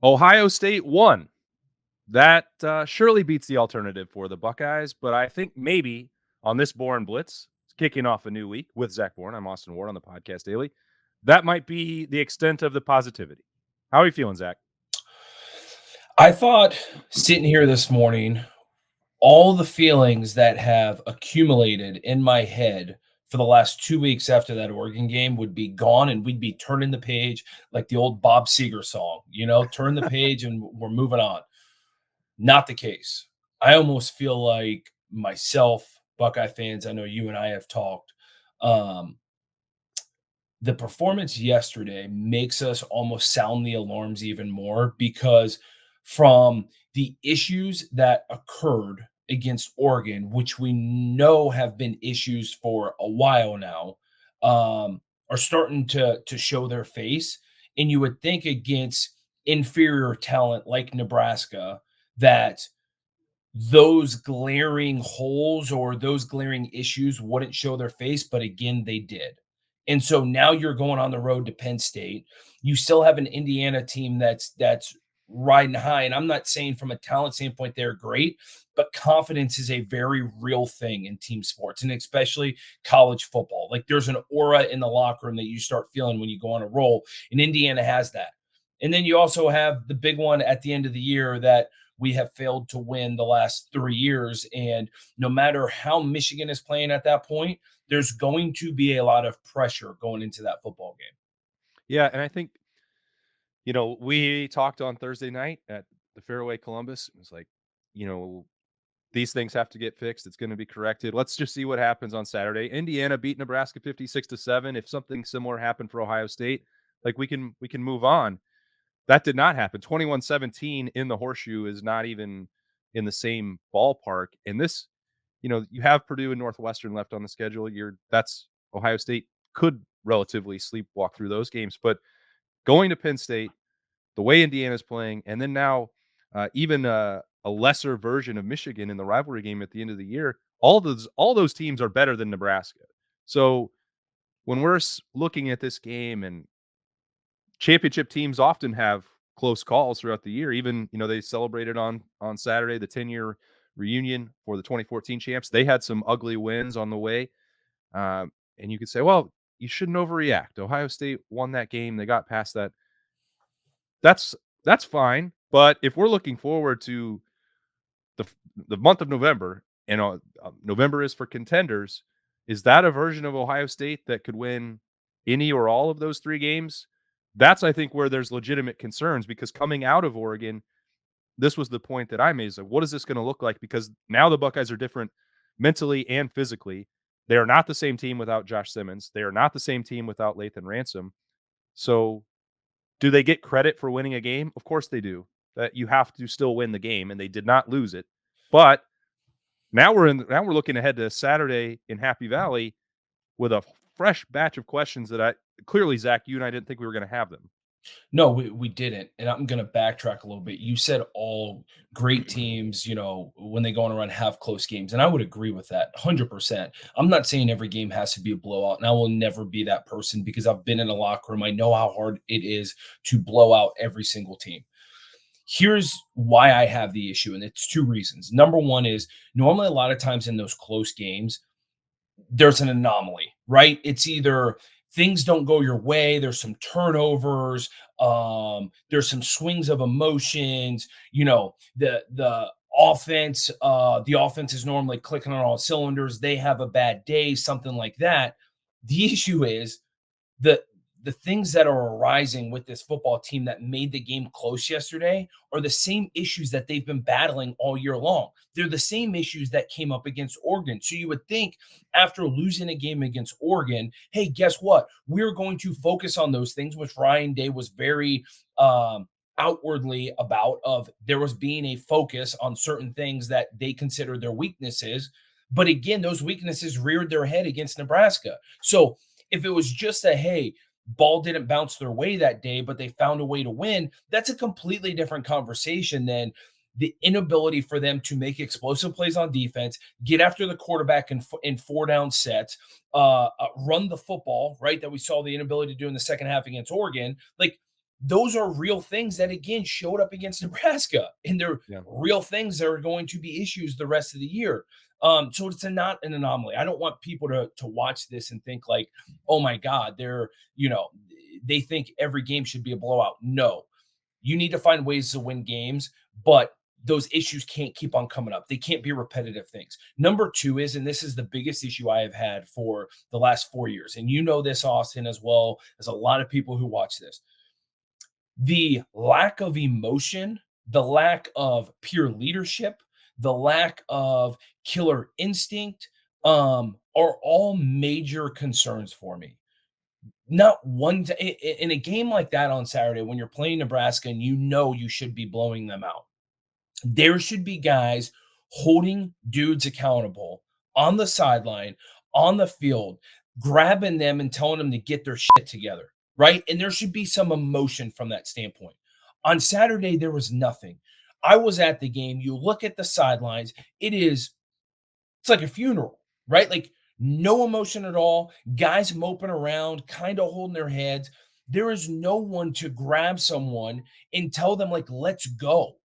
Ohio State won. That surely beats the alternative for the Buckeyes, but I think maybe on this Boren Blitz, kicking off a new week with Zach Boren, I'm Austin Ward on the podcast daily. That might be the extent of the positivity. How are you feeling, Zach? I thought sitting here this morning, all the feelings that have accumulated in my head for the last 2 weeks after that Oregon game would be gone and we'd be turning the page like the old Bob Seger song, turn the page and we're moving on. Not the case. I almost feel like myself, Buckeye fans, I know you and I have talked. Um, the performance yesterday makes us almost sound the alarms even more because from the issues that occurred against Oregon, which we know have been issues for a while now, are starting to show their face. And you would think against inferior talent like Nebraska that those glaring holes or those glaring issues wouldn't show their face, but again, they did. And so now you're going on the road to Penn State. You still have an Indiana team that's riding high. And I'm not saying from a talent standpoint they're great, but confidence is a very real thing in team sports and especially college football. Like there's an aura in the locker room that you start feeling when you go on a roll, and Indiana has that. And then you also have the big one at the end of the year that we have failed to win the last 3 years. And no matter how Michigan is playing at that point, there's going to be a lot of pressure going into that football game. Yeah, and I think, we talked on Thursday night at the Fairway Columbus. It was like, you know, these things have to get fixed. It's going to be corrected. Let's just see what happens on Saturday. Indiana beat Nebraska 56-7. If something similar happened for Ohio State, like we can move on. That did not happen. 21-17 in the Horseshoe is not even in the same ballpark. And this, you have Purdue and Northwestern left on the schedule. That's Ohio State could relatively sleepwalk through those games, but going to Penn State, the way Indiana's playing, and then now even a lesser version of Michigan in the rivalry game at the end of the year, all those teams are better than Nebraska. So when we're looking at this game, and championship teams often have close calls throughout the year. Even, they celebrated on Saturday the 10-year reunion for the 2014 champs. They had some ugly wins on the way. And you could say, well, you shouldn't overreact. Ohio State won that game. They got past that. That's fine. But if we're looking forward to the the month of November, and November is for contenders, is that a version of Ohio State that could win any or all of those three games? That's, I think, where there's legitimate concerns, because coming out of Oregon, this was the point that I made. Is like, what is this going to look like? Because now the Buckeyes are different mentally and physically. They are not the same team without Josh Simmons. They are not the same team without Lathan Ransom. So do they get credit for winning a game? Of course they do. That you have to still win the game, and they did not lose it. But now we're looking ahead to Saturday in Happy Valley with a fresh batch of questions that clearly, Zach, you and I didn't think we were going to have them. No, we didn't. And I'm going to backtrack a little bit. You said all great teams, when they go on a run, have close games. And I would agree with that 100%. I'm not saying every game has to be a blowout. And I will never be that person because I've been in a locker room. I know how hard it is to blow out every single team. Here's why I have the issue. And it's two reasons. Number one is normally a lot of times in those close games, there's an anomaly, right? It's either things don't go your way, there's some turnovers, there's some swings of emotions, the offense is normally clicking on all cylinders, they have a bad day, something like that. The issue is the the things that are arising with this football team that made the game close yesterday are the same issues that they've been battling all year long. They're the same issues that came up against Oregon. So you would think after losing a game against Oregon, hey, guess what? We're going to focus on those things, which Ryan Day was very outwardly about. Of there was being a focus on certain things that they considered their weaknesses. But again, those weaknesses reared their head against Nebraska. So if it was just a, hey, ball didn't bounce their way that day, but they found a way to win, that's a completely different conversation than the inability for them to make explosive plays on defense, get after the quarterback in four down sets, run the football, right? That we saw the inability to do in the second half against Oregon. Like those are real things that again showed up against Nebraska, and they're Yeah. real things that are going to be issues the rest of the year. So it's not an anomaly. I don't want people to watch this and think like, oh my God, they think every game should be a blowout. No, you need to find ways to win games, but those issues can't keep on coming up. They can't be repetitive things. Number two is, and this is the biggest issue I have had for the last 4 years, and you know this, Austin, as well as a lot of people who watch this, the lack of emotion, the lack of pure leadership, the lack of killer instinct are all major concerns for me. Not one in a game like that on Saturday when you're playing Nebraska and you know you should be blowing them out. There should be guys holding dudes accountable on the sideline, on the field, grabbing them and telling them to get their shit together, right? And there should be some emotion from that standpoint. On Saturday, there was nothing. I was at the game. You look at the sidelines, it's like a funeral, right? Like no emotion at all. Guys moping around, kind of holding their heads. There is no one to grab someone and tell them, like, let's go.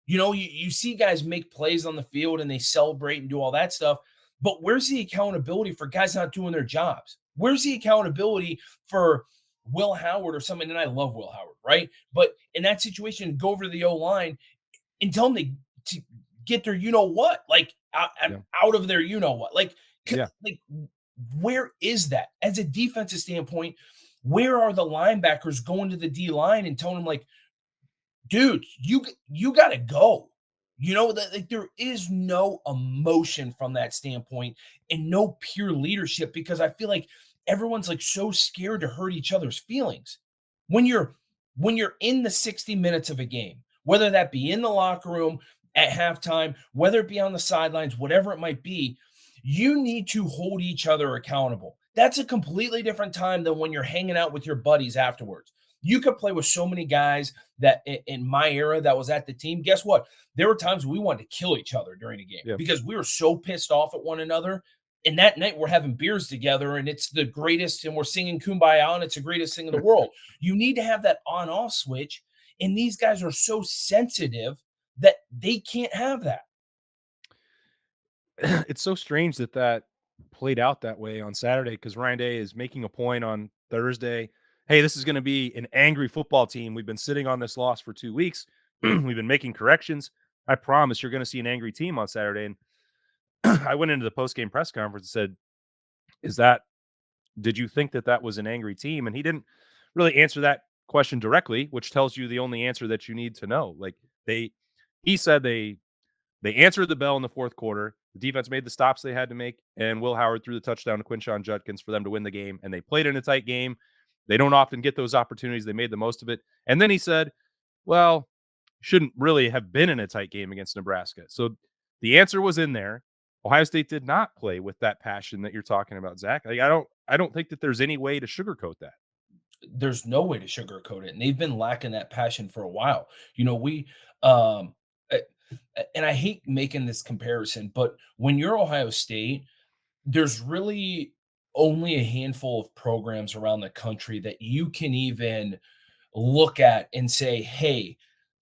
You see guys make plays on the field and they celebrate and do all that stuff. But where's the accountability for guys not doing their jobs? Where's the accountability for Will Howard or something? And I love Will Howard, right? But in that situation, go over to the O line and tell them to get their you know what, like Yeah. out of their you know what. Yeah. Like, where is that as a defensive standpoint? Where are the linebackers going to the D line and telling them, like, dude, you got to go. That, like, there is no emotion from that standpoint and no pure leadership, because I feel like everyone's like so scared to hurt each other's feelings. When you're in the 60 minutes of a game, whether that be in the locker room at halftime, whether it be on the sidelines, whatever it might be, you need to hold each other accountable. That's a completely different time than when you're hanging out with your buddies afterwards. You could play with so many guys that in my era that was at the team. Guess what? There were times we wanted to kill each other during a game Yeah. because we were so pissed off at one another. And that night we're having beers together and it's the greatest, and we're singing Kumbaya and it's the greatest thing in the world. You need to have that on-off switch. And these guys are so sensitive that they can't have that. It's so strange that that played out that way on Saturday, because Ryan Day is making a point on Thursday. Hey, this is going to be an angry football team. We've been sitting on this loss for 2 weeks. We've been making corrections. I promise you're going to see an angry team on Saturday. And I went into the post game press conference and said, "Is that? Did you think that that was an angry team?" And he didn't really answer that question directly, which tells you the only answer that you need to know. Like he said they answered the bell in the fourth quarter. The defense made the stops they had to make, and Will Howard threw the touchdown to Quinshon Judkins for them to win the game. And they played in a tight game. They don't often get those opportunities. They made the most of it. And then he said, well, shouldn't really have been in a tight game against Nebraska. So the answer was in there. Ohio State did not play with that passion that you're talking about, Zach. Like, I don't think that there's any way to sugarcoat that. There's no way to sugarcoat it. And they've been lacking that passion for a while. We uh, and I hate making this comparison, but when you're Ohio State, there's really only a handful of programs around the country that you can even look at and say, hey,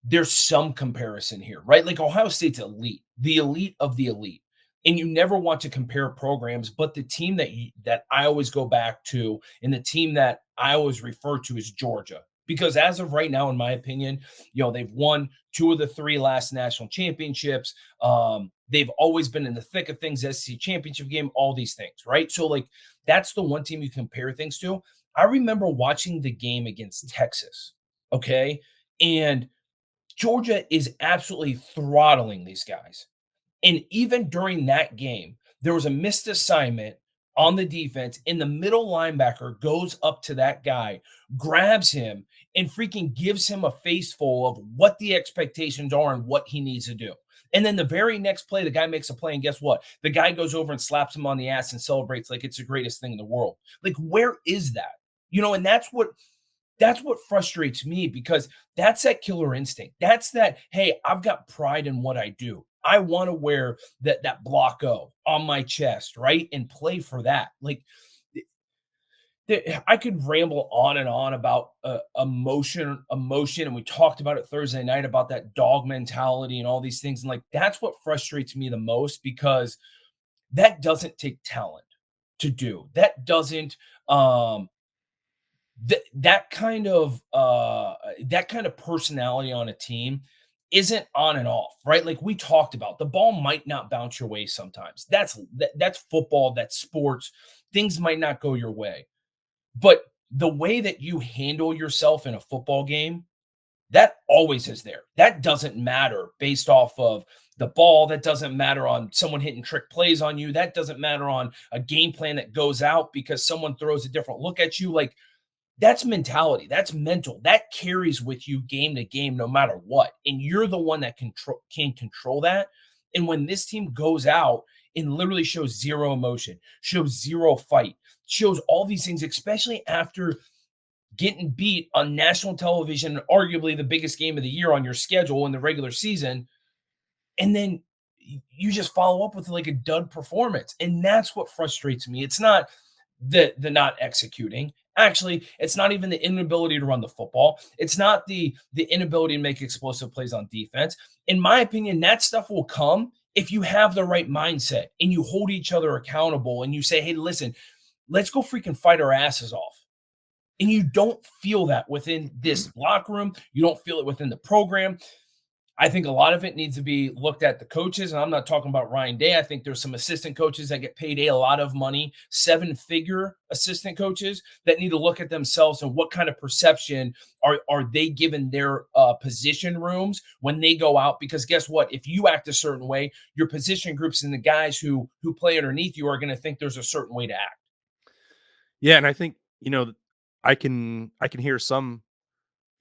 there's some comparison here, right? Like Ohio State's elite, the elite of the elite. And you never want to compare programs, but the team that I always go back to and the team that I always refer to is Georgia. Because as of right now, in my opinion, they've won two of the three last national championships. They've always been in the thick of things, SEC championship game, all these things, right? So, like, that's the one team you compare things to. I remember watching the game against Texas, okay? And Georgia is absolutely throttling these guys. And even during that game, there was a missed assignment on the defense, and the middle linebacker goes up to that guy, grabs him, and freaking gives him a face full of what the expectations are and what he needs to do. And then the very next play, the guy makes a play, and guess what? The guy goes over and slaps him on the ass and celebrates like it's the greatest thing in the world. Like, where is that? And that's what frustrates me, because that's that killer instinct. That's that, hey, I've got pride in what I do. I want to wear that block O on my chest, right? And play for that. Like, I could ramble on and on about emotion, and we talked about it Thursday night about that dog mentality and all these things. And like that's what frustrates me the most because that doesn't take talent to do. That doesn't that kind of personality on a team isn't on and off, right? Like we talked about, the ball might not bounce your way sometimes. That's football, that's sports. Things might not go your way. But the way that you handle yourself in a football game, that always is there. That doesn't matter based off of the ball. That doesn't matter on someone hitting trick plays on you. That doesn't matter on a game plan that goes out because someone throws a different look at you. Like that's mentality. That's mental. That carries with you game to game, no matter what. And you're the one that can control that. And when this team goes out and literally shows zero emotion, shows zero fight, shows all these things, especially after getting beat on national television, arguably the biggest game of the year on your schedule in the regular season, and then you just follow up with like a dud performance. And that's what frustrates me. It's not the not executing. Actually, it's not even the inability to run the football. It's not the inability to make explosive plays on defense. In my opinion, that stuff will come if you have the right mindset and you hold each other accountable and you say, "Hey, listen, let's go freaking fight our asses off." And you don't feel that within this locker room. You don't feel it within the program. I think a lot of it needs to be looked at the coaches, and I'm not talking about Ryan Day. I think there's some assistant coaches that get paid a lot of money, seven-figure assistant coaches that need to look at themselves and what kind of perception are they given their position rooms when they go out? Because guess what? If you act a certain way, your position groups and the guys who play underneath you are going to think there's a certain way to act. Yeah, and I think, I can hear some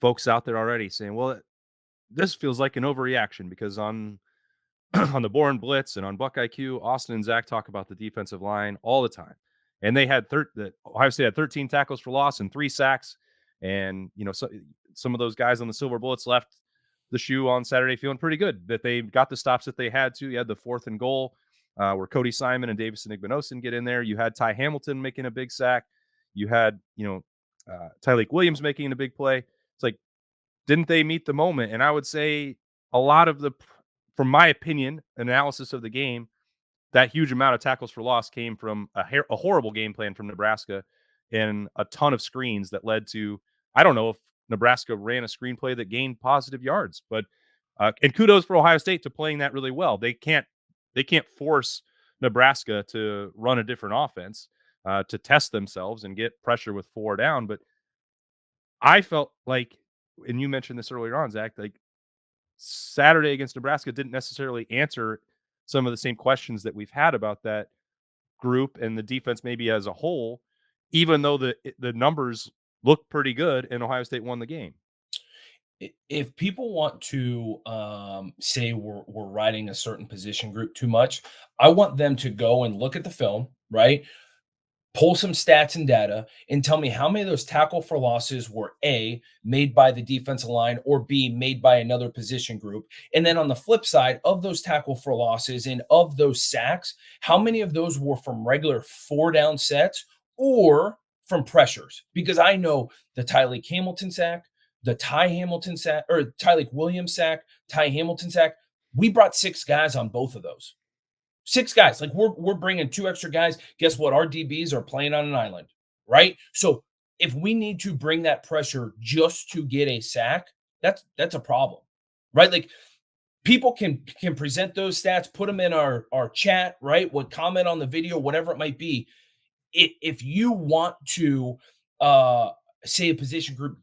folks out there already saying, "Well, this feels like an overreaction," because on on the Bourne Blitz and on Buck IQ, Austin and Zach talk about the defensive line all the time. And they had Ohio State had 13 tackles for loss and 3 sacks. And some of those guys on the Silver Bullets left the shoe on Saturday feeling pretty good that they got the stops that they had to. You had the 4th and goal where Cody Simon and Davison Igbinosin get in there. You had Ty Hamilton making a big sack. You had Tyleik Williams making a big play. It's like, didn't they meet the moment? And I would say a lot of from my opinion, analysis of the game, that huge amount of tackles for loss came from a horrible game plan from Nebraska and a ton of screens that led to, I don't know if Nebraska ran a screenplay that gained positive yards, but and kudos for Ohio State to playing that really well. They can't force Nebraska to run a different offense to test themselves and get pressure with 4 down. But I felt like, and you mentioned this earlier on, Zach, like Saturday against Nebraska didn't necessarily answer some of the same questions that we've had about that group and the defense maybe as a whole, even though the numbers look pretty good and Ohio State won the game. If people want to say we're riding a certain position group too much, I want them to go and look at the film, right? Pull some stats and data and tell me how many of those tackle for losses were A, made by the defensive line, or B, made by another position group. And then on the flip side of those tackle for losses and of those sacks, how many of those were from regular 4 down sets or from pressures? Because I know the Tyleik Hamilton sack, the Ty Hamilton sack, or Tyleik Williams sack, Ty Hamilton sack. We brought 6 guys on both of those. 6 guys. Like we're bringing 2 extra guys. Guess what? Our DBs are playing on an island, right? So if we need to bring that pressure just to get a sack, that's a problem, right? Like people can present those stats, put them in our chat, right? Would comment on the video, whatever it might be. If you want to say a position group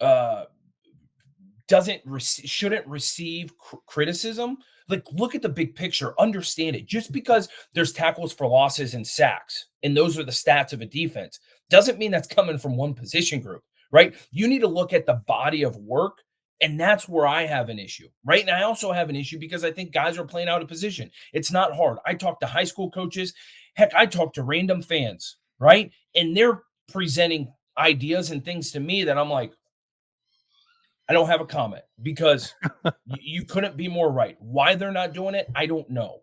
uh shouldn't receive criticism, like look at the big picture, understand it. Just because there's tackles for losses and sacks and those are the stats of a defense doesn't mean that's coming from one position group, right? You need to look at the body of work, and that's where I have an issue, right? And I also have an issue because I think guys are playing out of position. It's not hard. I talk to high school coaches, heck, I talk to random fans, right? And they're presenting ideas and things to me that I'm like, I don't have a comment because you couldn't be more right. Why they're not doing it, I don't know.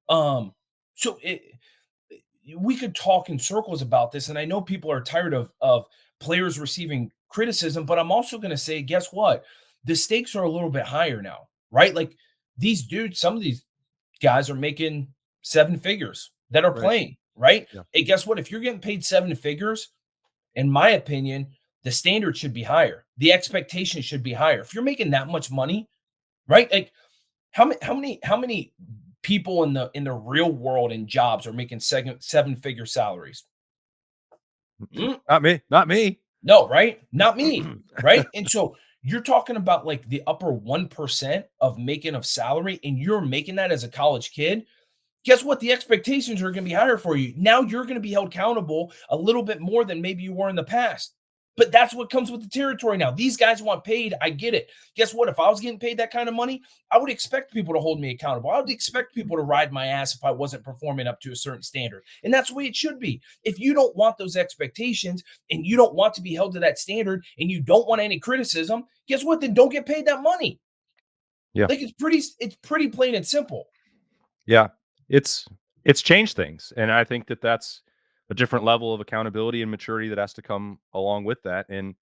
Um, so we could talk in circles about this, and I know people are tired of players receiving criticism, but I'm also going to say, guess what? The stakes are a little bit higher now, right? Like these dudes, some of these guys are making seven figures that are Right. playing, right? Yeah. And guess what? If you're getting paid seven figures, in my opinion, the standard should be higher. The expectation should be higher. If you're making that much money, right? Like how many people in the real world in jobs are making seven figure salaries? Mm, Not me. Not me. no, right? Not me, right? And so you're talking about like the upper 1% of making of salary, and you're making that as a college kid. Guess what? The expectations are going to be higher for you. Now you're going to be held accountable a little bit more than maybe you were in the past. But that's what comes with the territory now. These guys want paid. I get it. Guess what? If I was getting paid that kind of money, I would expect people to hold me accountable. I would expect people to ride my ass if I wasn't performing up to a certain standard. And that's the way it should be. If you don't want those expectations and you don't want to be held to that standard and you don't want any criticism, guess what? Then don't get paid that money. Yeah. Like it's pretty plain and simple. Yeah. It's it's changed things, and I think that that's a different level of accountability and maturity that has to come along with that in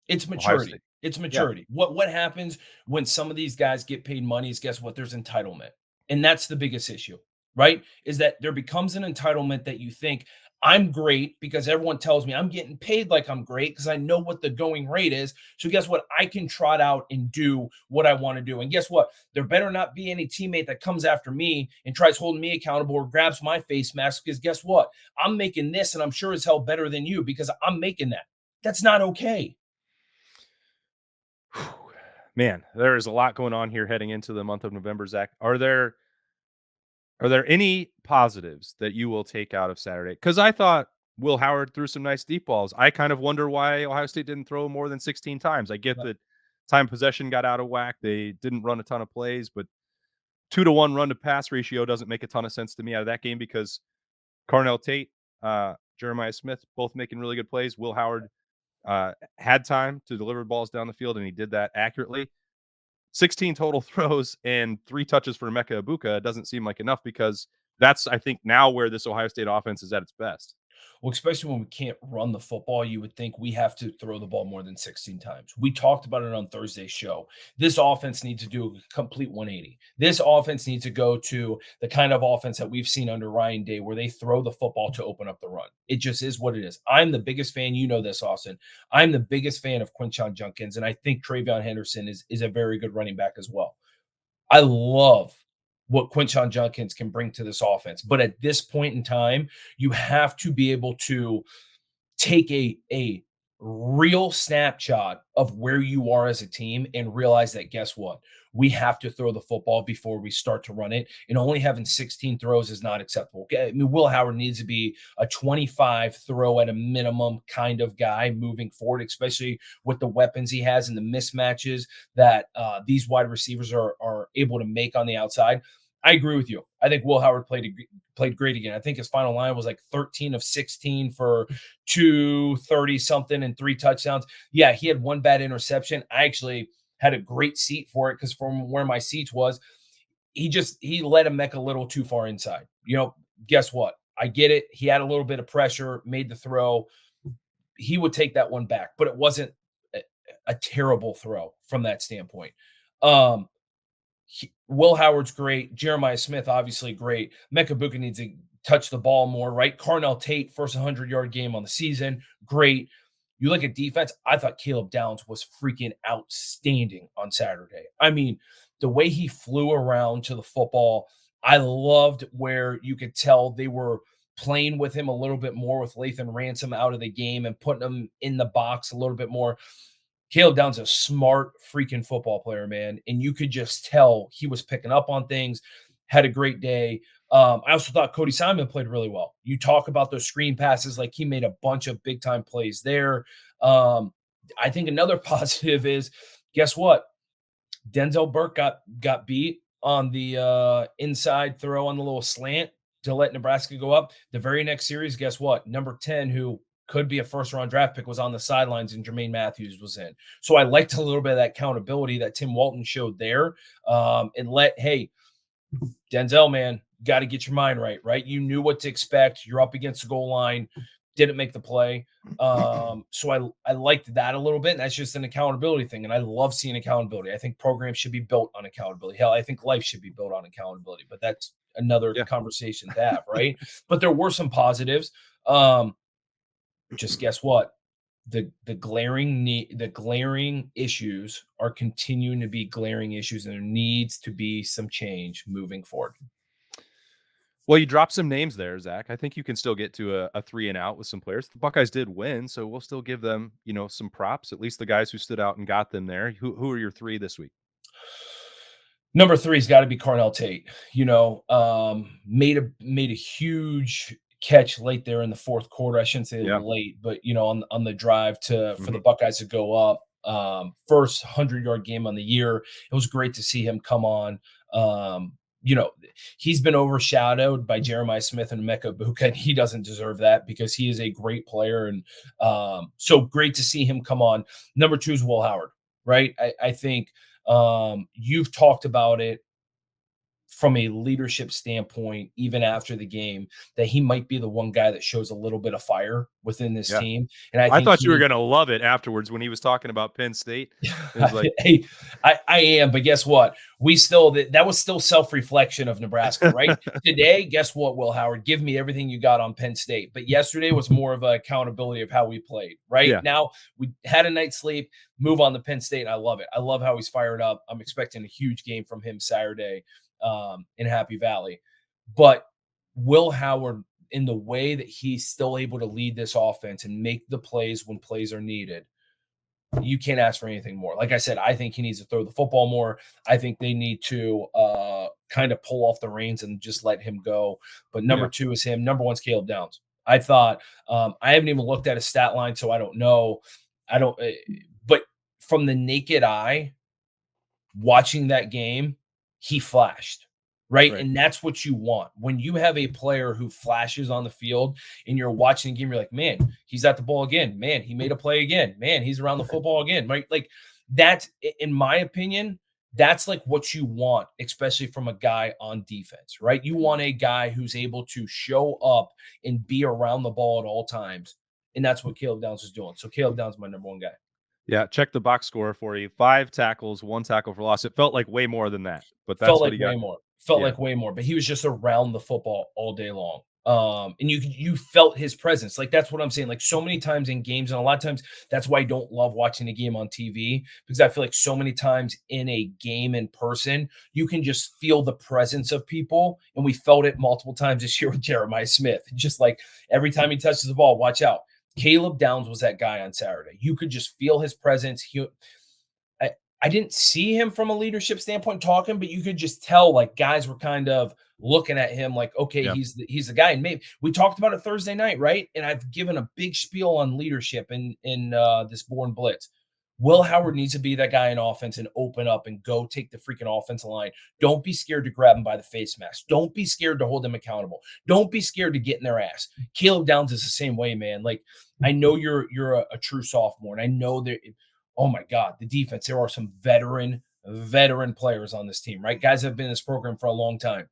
It's Ohio maturity. State. It's Yeah. maturity. What happens when some of these guys get paid money is guess what? There's entitlement. And that's the biggest issue, right? Is that there becomes an entitlement that you think I'm great because everyone tells me I'm getting paid like I'm great because I know what the going rate is. So guess what? I can trot out and do what I want to do. And guess what? There better not be any teammate that comes after me and tries holding me accountable or grabs my face mask because guess what? I'm making this and I'm sure as hell better than you because I'm making that. That's not okay. Man, there is a lot going on here heading into the month of November, Zach. Are there any positives that you will take out of Saturday? Because I thought Will Howard threw some nice deep balls. I kind of wonder why Ohio State didn't throw more than 16 times. I get that time possession got out of whack. They didn't run a ton of plays, but 2-to-1 run to pass ratio doesn't make a ton of sense to me out of that game because Carnell Tate, Jeremiah Smith, both making really good plays. Will Howard had time to deliver balls down the field, and he did that accurately. 16 total throws and 3 touches for Emeka Ibuka doesn't seem like enough because that's, I think, now where this Ohio State offense is at its best. Well, especially when we can't run the football, you would think we have to throw the ball more than 16 times. We talked about it on Thursday's show. This offense needs to do a complete 180. This offense needs to go to the kind of offense that we've seen under Ryan Day, where they throw the football to open up the run. It just is what it is. I'm the biggest fan. You know this, Austin. I'm the biggest fan of Quinshon Judkins, and I think Travion Henderson is a very good running back as well. I love what Quinshon Judkins can bring to this offense. But at this point in time, you have to be able to take a real snapshot of where you are as a team and realize that guess what? We have to throw the football before we start to run it. And only having 16 throws is not acceptable. Okay? I mean, Will Howard needs to be a 25 throw at a minimum kind of guy moving forward, especially with the weapons he has and the mismatches that these wide receivers are able to make on the outside. I agree with you. I think Will Howard played great again. I think his final line was like 13 of 16 for 230 something and 3 touchdowns. Yeah, he had one bad interception. I actually had a great seat for it because from where my seat was, he let him a little too far inside. Guess what? I get it. He had a little bit of pressure, made the throw. He would take that one back, but it wasn't a terrible throw from that standpoint. Will Howard's great. Jeremiah Smith, obviously great. Emeka Ibuka needs to touch the ball more, right? Carnell Tate, first 100-yard game on the season, great. You look at defense, I thought Caleb Downs was freaking outstanding on Saturday. I mean, the way he flew around to the football, I loved where you could tell they were playing with him a little bit more with Lathan Ransom out of the game and putting him in the box a little bit more. Caleb Downs a smart freaking football player, man. And you could just tell he was picking up on things, had a great day. I also thought Cody Simon played really well. You talk about those screen passes, like he made a bunch of big time plays there. I think another positive is guess what? Denzel Burke got beat on the inside throw on the little slant to let Nebraska go up. The very next series, guess what? Number 10, who could be a first-round draft pick, was on the sidelines and Jermaine Matthews was in. So I liked a little bit of that accountability that Tim Walton showed there, and hey, Denzel, man, got to get your mind right, right? You knew what to expect. You're up against the goal line, didn't make the play. So I liked that a little bit. And that's just an accountability thing. And I love seeing accountability. I think programs should be built on accountability. Hell, I think life should be built on accountability, but that's another Yeah. conversation to have, right? But there were some positives. Um, just guess what? The glaring issues are continuing to be glaring issues, and there needs to be some change moving forward. Well, you dropped some names there, Zach. I think you can still get to a 3 and out with some players. The Buckeyes did win, so we'll still give them, some props, at least the guys who stood out and got them there. Who are your 3 this week? Number three's got to be Carnell Tate. Made a huge catch late there in the fourth quarter. I shouldn't say Yeah. late, but on the drive for the Mhm. Buckeyes to go up. First 100-yard game on the year. It was great to see him come on. Um, you know, he's been overshadowed by Jeremiah Smith and Emeka Egbuka, and he doesn't deserve that because he is a great player. And so great to see him come on. Number two is Will Howard, right? I think you've talked about it from a leadership standpoint, even after the game, that he might be the one guy that shows a little bit of fire within this Yeah. team. And I I think thought you were he gonna love it afterwards when he was talking about Penn State. It was like, Hey, I am, but guess what? We still that was still yeah. self-reflection of Nebraska, right? Today, guess what, Will Howard? Give me everything you got on Penn State. But yesterday was more of a accountability of how we played, right? Yeah. Now we had a night's sleep, move on to Penn State. I love it. I love how he's fired up. I'm expecting a huge game from him Saturday in Happy Valley. But Will Howard, in the way that he's still able to lead this offense and make the plays when plays are needed, you can't ask for anything more. Like I said, I think he needs to throw the football more. I think they need to kind of pull off the reins and just let him go. But number Yeah. two is him. Number one's Caleb Downs. I thought I haven't even looked at his stat line, so I don't know. I don't. But from the naked eye, watching that game, he flashed, right? Right. And that's what you want. When you have a player who flashes on the field and you're watching the game, you're like, man, he's at the ball again. Man, he made a play again. Man, he's around the football again, right? Like that, in my opinion, that's like what you want, especially from a guy on defense, right? You want a guy who's able to show up and be around the ball at all times. And that's what Caleb Downs is doing. So Caleb Downs is my number one guy. Yeah, check the box score for you. 5 tackles, 1 tackle for loss. It felt like way more than that, but Felt that's what like he way got. more. Felt Yeah. like way more, but he was just around the football all day long. And you felt his presence. Like that's what I'm saying. Like so many times in games, and a lot of times that's why I don't love watching a game on TV because I feel like so many times in a game in person, you can just feel the presence of people. And we felt it multiple times this year with Jeremiah Smith. Just like every time he touches the ball, watch out. Caleb Downs was that guy on Saturday. You could just feel his presence. I, I didn't see him from a leadership standpoint talking, but you could just tell like guys were kind of looking at him like, okay, Yeah. he's the guy. And maybe we talked about it Thursday night, right? And I've given a big spiel on leadership in this Bourne Blitz. Will Howard needs to be that guy in offense and open up and go take the freaking offensive line. Don't be scared to grab him by the face mask. Don't be scared to hold them accountable. Don't be scared to get in their ass. Caleb Downs is the same way, man. Like I know you're a true sophomore, and I know that. Oh my God, the defense. There are some veteran players on this team, right? Guys have been in this program for a long time.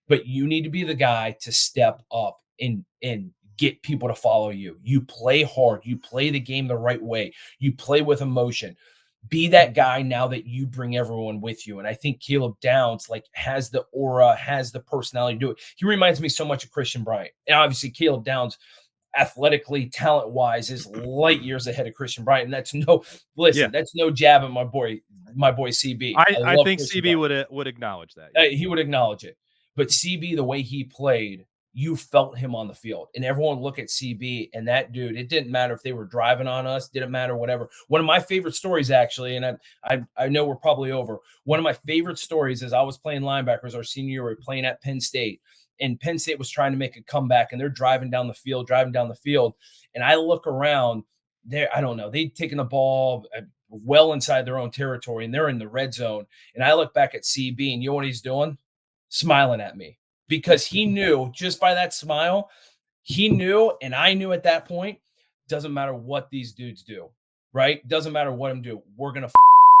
But you need to be the guy to step up and get people to follow you. You play hard. You play the game the right way. You play with emotion. Be that guy now that you bring everyone with you. And I think Caleb Downs like has the aura, has the personality to do it. He reminds me so much of Christian Bryant. And obviously Caleb Downs athletically, talent wise, is light years ahead of Christian Bryant. And that's no Yeah. that's no jab at my boy CB. I I love think Christian CB Bryant. would acknowledge that. Yeah. He would acknowledge it. But CB, the way he played, you felt him on the field. And everyone look at CB and that dude, it didn't matter if they were driving on us, didn't matter, whatever. One of my favorite stories, actually, and I know we're probably over. One of my favorite stories is I was playing linebackers our senior year. We were playing at Penn State. And Penn State was trying to make a comeback, and they're driving down the field. And I look around there. I don't know. They'd taken the ball well inside their own territory, and they're in the red zone. And I look back at CB, and you know what he's doing? Smiling at me because he knew just by that smile, he knew, and I knew at that point, doesn't matter what these dudes do, right? Doesn't matter what them do. We're going to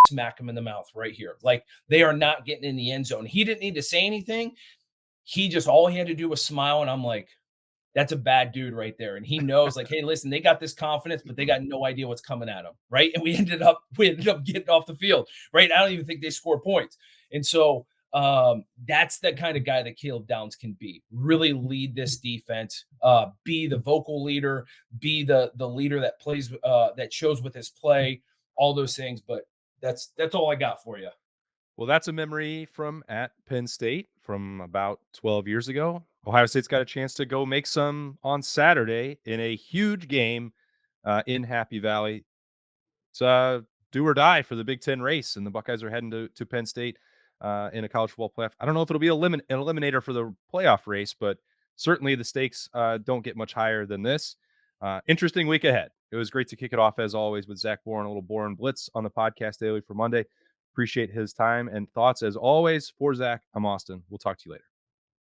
smack them in the mouth right here. Like they are not getting in the end zone. He didn't need to say anything. he just all he had to do was smile, and I'm like, that's a bad dude right there. And he knows, like, hey, listen, they got this confidence, but they got no idea what's coming at them, right? And we ended up getting off the field, right? I don't even think they score points. And so that's the kind of guy that Caleb Downs can be. Really lead this defense, be the vocal leader, be the leader that plays, that shows with his play, all those things. But that's all I got for you. Well, that's a memory from at Penn State from about 12 years ago. Ohio State's got a chance to go make some on Saturday in a huge game in Happy Valley. It's do or die for the Big Ten race, and the Buckeyes are heading to Penn State in a college football playoff. I don't know if it'll be an eliminator for the playoff race, but certainly the stakes don't get much higher than this. Interesting week ahead. It was great to kick it off as always with Zach Boren, a little Boren Blitz on the podcast daily for Monday. Appreciate his time and thoughts as always. For Zach, I'm Austin. We'll talk to you later.